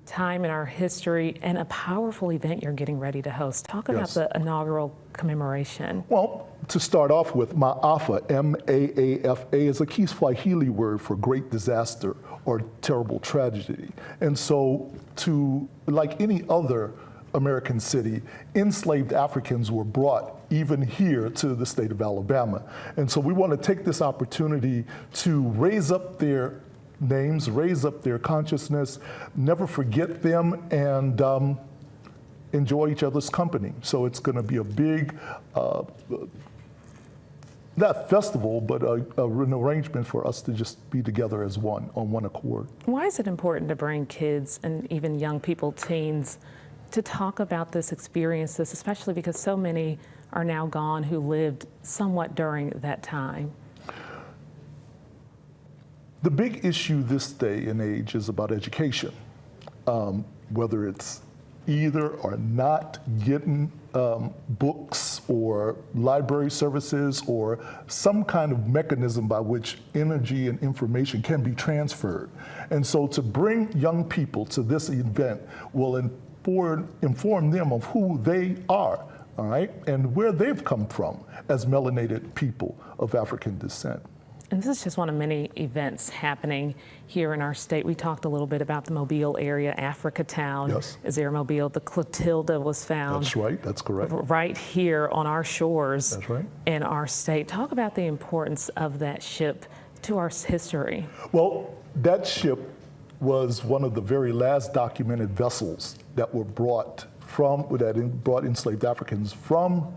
time in our history and a powerful event you're getting ready to host. Talk about the inaugural commemoration. Well, to start off with, Maafa, M-A-A-F-A, is a Kiswahili word for great disaster or terrible tragedy. And so, like any other American city, enslaved Africans were brought even here to the state of Alabama. And so we want to take this opportunity to raise up their names, raise up their consciousness, never forget them, and enjoy each other's company. So it's going to be a big, not festival, but an arrangement for us to just be together as one, on one accord. Why is it important to bring kids and even young people, teens, to talk about this experience, especially because so many are now gone who lived somewhat during that time? The big issue this day and age is about education, whether it's either or not getting books or library services or some kind of mechanism by which energy and information can be transferred. And so to bring young people to this event will inform them of who they are, all right, and where they've come from as melanated people of African descent. And this is just one of many events happening here in our state. We talked a little bit about the Mobile area, Africa Town is there, Mobile. The Clotilda was found. That's right, that's correct. Right here on our shores. That's right. In our state. Talk about the importance of that ship to our history. Well, that ship was one of the very last documented vessels that were brought enslaved Africans from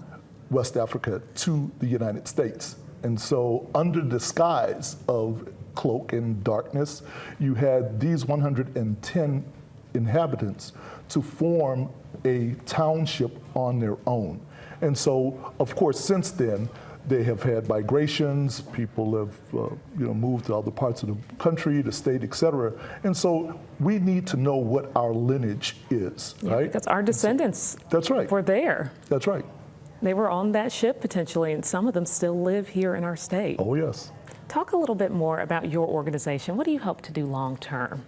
West Africa to the United States. And so under disguise of cloak and darkness, you had these 110 inhabitants to form a township on their own. And so, of course, since then, they have had migrations, people have moved to other parts of the country, the state, et cetera. And so we need to know what our lineage is, right? Because our descendants were there. That's right. They were on that ship potentially, and some of them still live here in our state. Oh, yes. Talk a little bit more about your organization. What do you hope to do long term?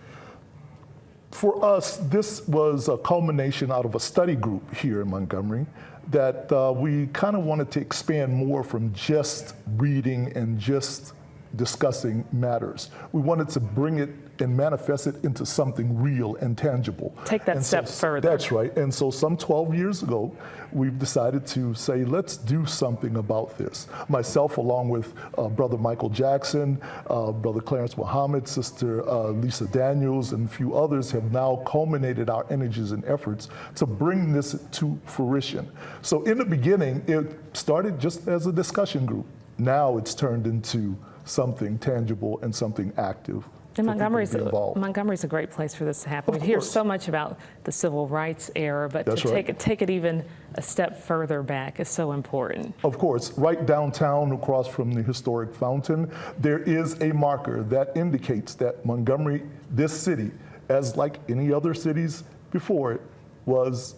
For us, this was a culmination out of a study group here in Montgomery that we kind of wanted to expand more from just reading and just discussing matters. We wanted to bring it and manifest it into something real and tangible. Take that step further. That's right. And so some 12 years ago, we've decided to say, let's do something about this. Myself, along with Brother Michael Jackson, Brother Clarence Muhammad, Sister Lisa Daniels, and a few others have now culminated our energies and efforts to bring this to fruition. So in the beginning, it started just as a discussion group. Now it's turned into something tangible and something active. And Montgomery's a great place for this to happen. We hear so much about the civil rights era, but to take it even a step further back is so important. Of course, right downtown across from the historic fountain, there is a marker that indicates that Montgomery, this city, as like any other cities before it, was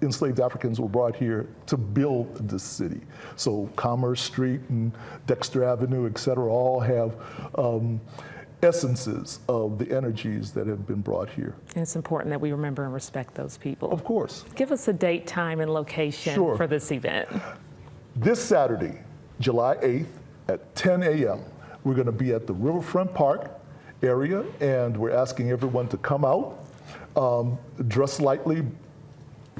enslaved Africans were brought here to build this city. So Commerce Street and Dexter Avenue, et cetera, all have essences of the energies that have been brought here. And it's important that we remember and respect those people. Of course. Give us a date, time, and location for this event. This Saturday, July 8th at 10 a.m., we're going to be at the Riverfront Park area, and we're asking everyone to come out, dress lightly,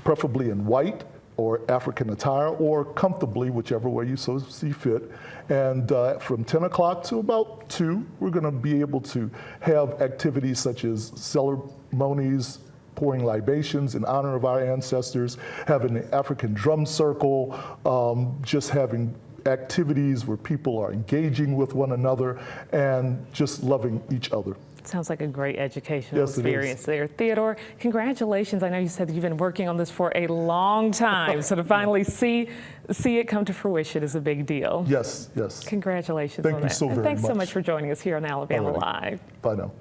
preferably in white or African attire, or comfortably, whichever way you so see fit. And from 10 o'clock to about 2, we're going to be able to have activities such as ceremonies, pouring libations in honor of our ancestors, having an African drum circle, just having activities where people are engaging with one another and just loving each other. Sounds like a great educational experience there. Theodore, congratulations. I know you said that you've been working on this for a long time, so to finally see it come to fruition is a big deal. Yes, yes. Congratulations on that. Thank you so very much. Thanks so much for joining us here on Alabama Live. Bye now.